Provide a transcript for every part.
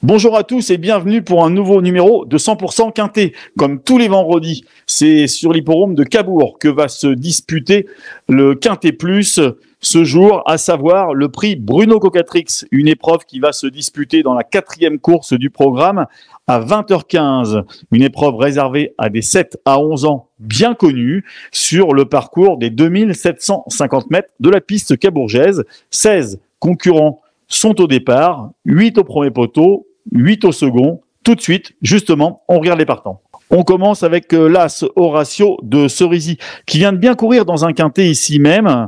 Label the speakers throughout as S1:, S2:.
S1: Bonjour à tous et bienvenue pour un nouveau numéro de 100% Quintet. Comme tous les vendredis, c'est sur l'hippodrome de Cabourg que va se disputer le Quintet Plus ce jour, à savoir le prix Bruno Cocatrix, une épreuve qui va se disputer dans la 4e course du programme à 20h15. Une épreuve réservée à des 7 à 11 ans bien connus sur le parcours des 2750 mètres de la piste cabourgeaise. 16 concurrents sont au départ, 8 au premier poteau, 8 au second. Tout de suite, justement, on regarde les partants. On commence avec l'As Horatio de Cerisy, qui vient de bien courir dans un quintet ici même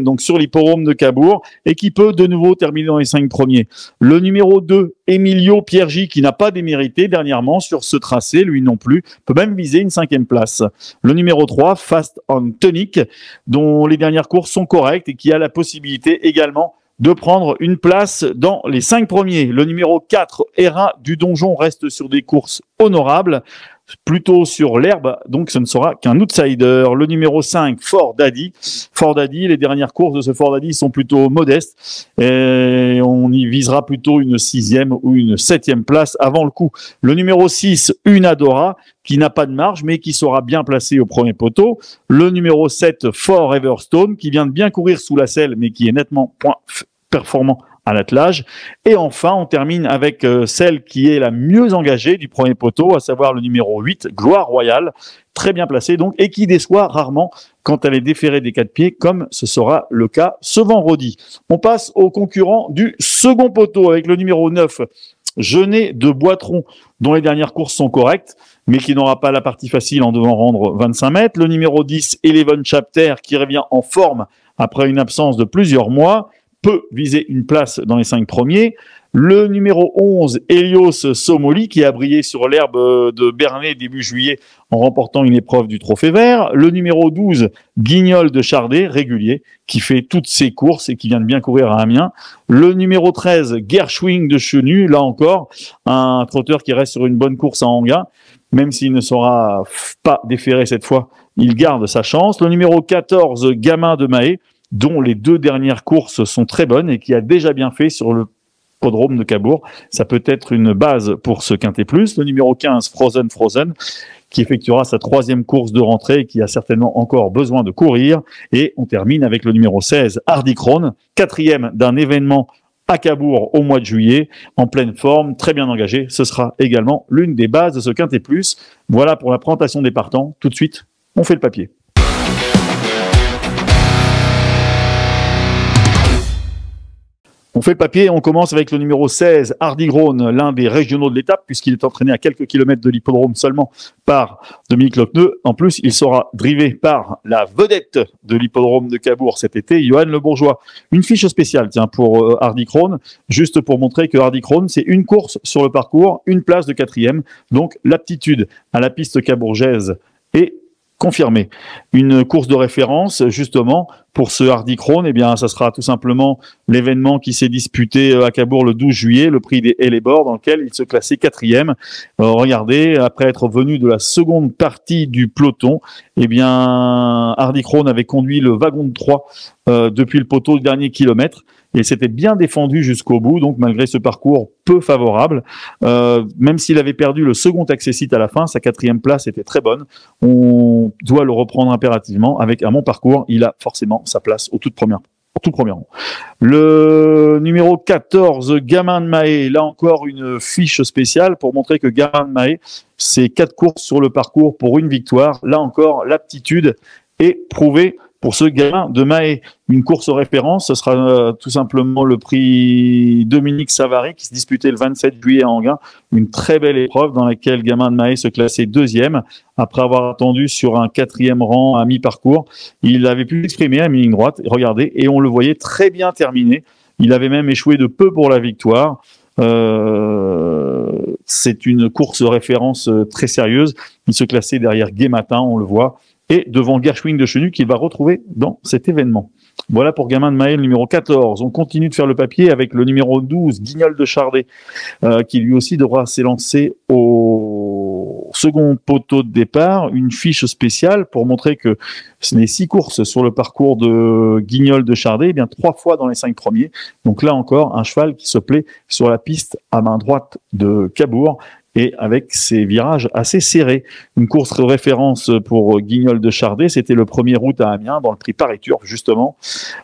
S1: donc sur l'hippodrome de Cabourg, et qui peut de nouveau terminer dans les 5 premiers. Le numéro 2, Emilio Piergi, qui n'a pas démérité dernièrement sur ce tracé, lui non plus, peut même viser une 5e place. Le numéro 3, Fast on Tonic, dont les dernières courses sont correctes et qui a la possibilité également de prendre une place dans les 5 premiers. Le numéro 4, Hera du Donjon, reste sur des courses honorables, plutôt sur l'herbe, donc ce ne sera qu'un outsider. Le numéro 5, Fort Daddy. Fort Daddy, les dernières courses de ce Fort Daddy sont plutôt modestes et on y visera plutôt une 6e ou une 7e place avant le coup. Le numéro 6, Unadora, qui n'a pas de marge mais qui sera bien placé au premier poteau. Le numéro 7, Fort Everstone, qui vient de bien courir sous la selle mais qui est nettement performant à l'attelage. Et enfin, on termine avec celle qui est la mieux engagée du premier poteau, à savoir le numéro 8, Gloire Royale, très bien placée donc, et qui déçoit rarement quand elle est déférée des 4 pieds, comme ce sera le cas ce vendredi. On passe au concurrent du second poteau avec le numéro 9, Genet de Boitron, dont les dernières courses sont correctes, mais qui n'aura pas la partie facile en devant rendre 25 mètres. Le numéro 10, Eleven Chapter, qui revient en forme après une absence de plusieurs mois, peut viser une place dans les 5 premiers. Le numéro 11, Helios Somoli, qui a brillé sur l'herbe de Bernay début juillet en remportant une épreuve du Trophée Vert. Le numéro 12, Guignol de Chardet, régulier, qui fait toutes ses courses et qui vient de bien courir à Amiens. Le numéro 13, Gershwing de Chenu, là encore, un trotteur qui reste sur une bonne course à Anguin, même s'il ne sera pas déféré cette fois, il garde sa chance. Le numéro 14, Gamin de Mahé, dont les 2 dernières courses sont très bonnes et qui a déjà bien fait sur le hippodrome de Cabourg. Ça peut être une base pour ce Quintet Plus. Le numéro 15, Frozen, qui effectuera sa 3e course de rentrée et qui a certainement encore besoin de courir. Et on termine avec le numéro 16, Hardy Krone, 4e d'un événement à Cabourg au mois de juillet, en pleine forme, très bien engagé. Ce sera également l'une des bases de ce Quintet Plus. Voilà pour la présentation des partants. Tout de suite, on fait le papier. On fait le papier et on commence avec le numéro 16, Hardy Krone, l'un des régionaux de l'étape, puisqu'il est entraîné à quelques kilomètres de l'hippodrome seulement par Dominique Lochneux. En plus, il sera drivé par la vedette de l'hippodrome de Cabourg cet été, Johan Le Bourgeois. Une fiche spéciale, tiens, pour Hardy Krone, juste pour montrer que Hardy Krone, c'est une course sur le parcours, une place de 4e. Donc, l'aptitude à la piste cabourgeaise est confirmée. Une course de référence, justement, pour ce Hardy Krone, eh bien, ça sera tout simplement l'événement qui s'est disputé à Cabourg le 12 juillet, le prix des Hellebor, dans lequel il se classait 4e. Regardez, après être venu de la seconde partie du peloton, eh bien, Hardy Krone avait conduit le wagon de 3 depuis le poteau du dernier kilomètre. Et s'était bien défendu jusqu'au bout, donc malgré ce parcours peu favorable, même s'il avait perdu le second accessite à la fin, sa 4e place était très bonne. On doit le reprendre impérativement. Avec un bon parcours, il a forcément sa place au tout premier rang. Le numéro 14, Gamin de Mahé, là encore une fiche spéciale pour montrer que Gamin de Mahé, c'est 4 courses sur le parcours pour une victoire. Là encore, l'aptitude est prouvée pour ce Gamin de Mahé. Une course référence, ce sera tout simplement le prix Dominique Savary qui se disputait le 27 juillet à Anguin. Une très belle épreuve dans laquelle Gamin de Mahé se classait 2e après avoir attendu sur un 4e rang à mi-parcours. Il avait pu s'exprimer à mi-ligne droite, regardez, et on le voyait très bien terminé. Il avait même échoué de peu pour la victoire. C'est une course référence très sérieuse. Il se classait derrière Gai Matin, on le voit, et devant Gershwing de Chenu qu'il va retrouver dans cet événement. Voilà pour Gamin de Mahé, le numéro 14. On continue de faire le papier avec le numéro 12, Guignol de Chardet, qui lui aussi devra s'élancer au second poteau de départ, une fiche spéciale pour montrer que les 6 courses sur le parcours de Guignol de Chardet, eh bien 3 fois dans les 5 premiers. Donc là encore, un cheval qui se plaît sur la piste à main droite de Cabourg et avec ses virages assez serrés. Une course de référence pour Guignol de Chardet, c'était le 1er août à Amiens, dans le prix Paris-Turf, justement.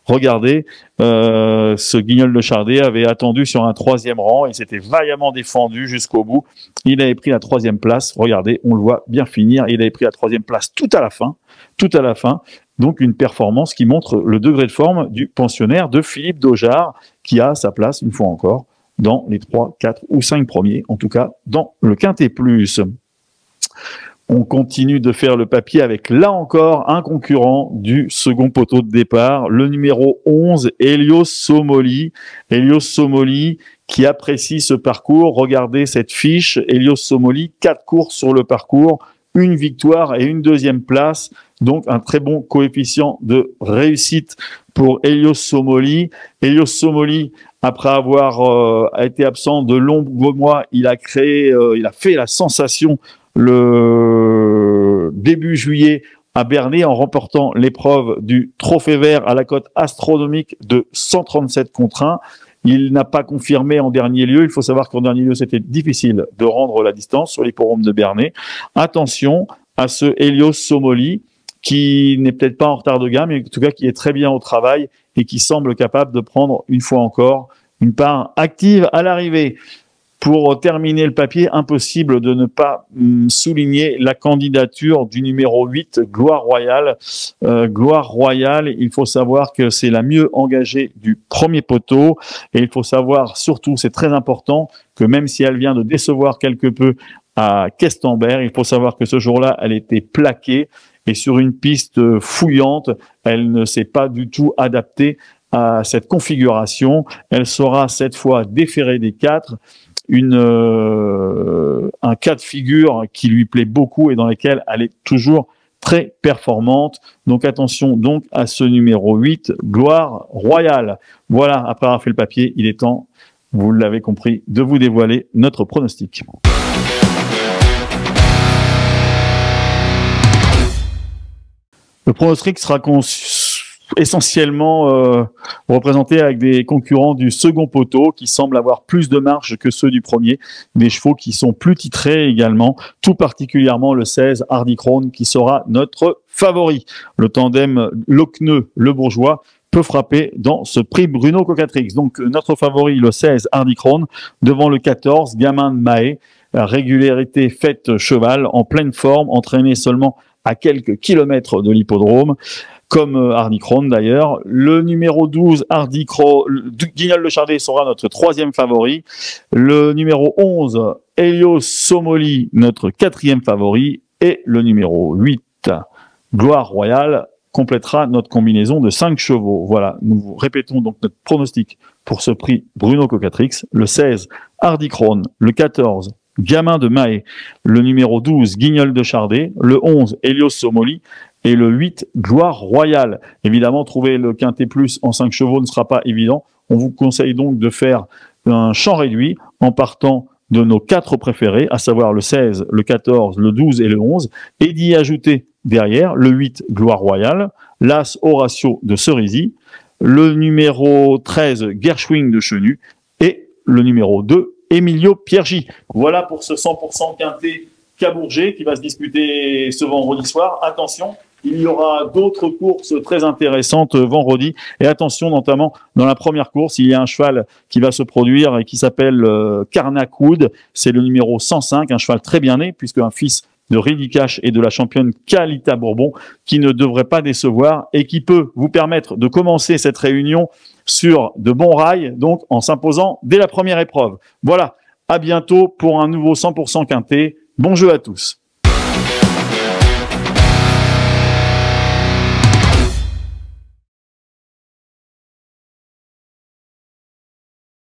S1: Regardez, ce Guignol de Chardet avait attendu sur un 3e rang, il s'était vaillamment défendu jusqu'au bout. Il avait pris la 3e place, regardez, on le voit bien finir, il avait pris la 3e place tout à la fin. Donc une performance qui montre le degré de forme du pensionnaire de Philippe Daugeard, qui a sa place, une fois encore, dans les 3, 4 ou 5 premiers, en tout cas dans le Quintet Plus. On continue de faire le papier avec, là encore, un concurrent du second poteau de départ, le numéro 11, Helios Somoli. Helios Somoli qui apprécie ce parcours. Regardez cette fiche. Helios Somoli, 4 courses sur le parcours, 1 victoire et 1 2e place. Donc un très bon coefficient de réussite pour Helios Somoli. Helios Somoli, après avoir été absent de longs mois, il a fait la sensation le début juillet à Bernay en remportant l'épreuve du Trophée Vert à la cote astronomique de 137 contre 1. Il n'a pas confirmé en dernier lieu. Il faut savoir qu'en dernier lieu, c'était difficile de rendre la distance sur l'hippodrome de Bernay. Attention à ce Helios Somoli, qui n'est peut-être pas en retard de gamme, mais en tout cas qui est très bien au travail et qui semble capable de prendre une fois encore une part active à l'arrivée. Pour terminer le papier, impossible de ne pas souligner la candidature du numéro 8, Gloire Royale. Gloire Royale, il faut savoir que c'est la mieux engagée du premier poteau. Et il faut savoir surtout, c'est très important, que même si elle vient de décevoir quelque peu à Questembert, il faut savoir que ce jour-là, elle était plaquée. Et sur une piste fouillante, elle ne s'est pas du tout adaptée à cette configuration. Elle sera cette fois déférée des 4. Un cas de figure qui lui plaît beaucoup et dans lequel elle est toujours très performante. Donc attention donc à ce numéro 8, Gloire Royale. Voilà, après avoir fait le papier, il est temps, vous l'avez compris, de vous dévoiler notre pronostic. Le pronostic sera essentiellement représenté avec des concurrents du second poteau qui semblent avoir plus de marge que ceux du premier, des chevaux qui sont plus titrés également, tout particulièrement le 16 Hardy Crown qui sera notre favori. Le tandem Locneux-Le Bourgeois peut frapper dans ce prix Bruno Cocatrix. Donc notre favori, le 16 Hardy Crown, devant le 14 Gamin de Mahé, la régularité faite cheval, en pleine forme, entraîné seulement à quelques kilomètres de l'hippodrome, comme Hardy Crown d'ailleurs. Le numéro 12, Hardy Crown, Guignol de Chardet sera notre 3e favori. Le numéro 11, Helios Somoli, notre 4e favori. Et le numéro 8, Gloire Royale, complétera notre combinaison de 5 chevaux. Voilà, nous répétons donc notre pronostic pour ce prix Bruno Cocatrix. Le 16, Hardy Crown. Le 14, Gamin de Mahé. Le numéro 12, Guignol de Chardet. Le 11, Helios Somoli. Et le 8, Gloire Royale. Évidemment, trouver le Quintet Plus en 5 chevaux ne sera pas évident. On vous conseille donc de faire un champ réduit en partant de nos 4 préférés, à savoir le 16, le 14, le 12 et le 11, et d'y ajouter derrière le 8, Gloire Royale, l'As Horatio de Cerisy, le numéro 13, Gershwin de Chenu, et le numéro 2, Emilio Piergi. Voilà pour ce 100% Quintet Cabourget qui va se disputer ce vendredi soir. Attention, il y aura d'autres courses très intéressantes vendredi. Et attention, notamment dans la première course, il y a un cheval qui va se produire et qui s'appelle Carnac-Wood. C'est le numéro 105, un cheval très bien né, puisque un fils de Riddy Cash et de la championne Kalita Bourbon, qui ne devrait pas décevoir et qui peut vous permettre de commencer cette réunion sur de bons rails, donc en s'imposant dès la première épreuve. Voilà, à bientôt pour un nouveau 100% Quintet. Bon jeu à tous.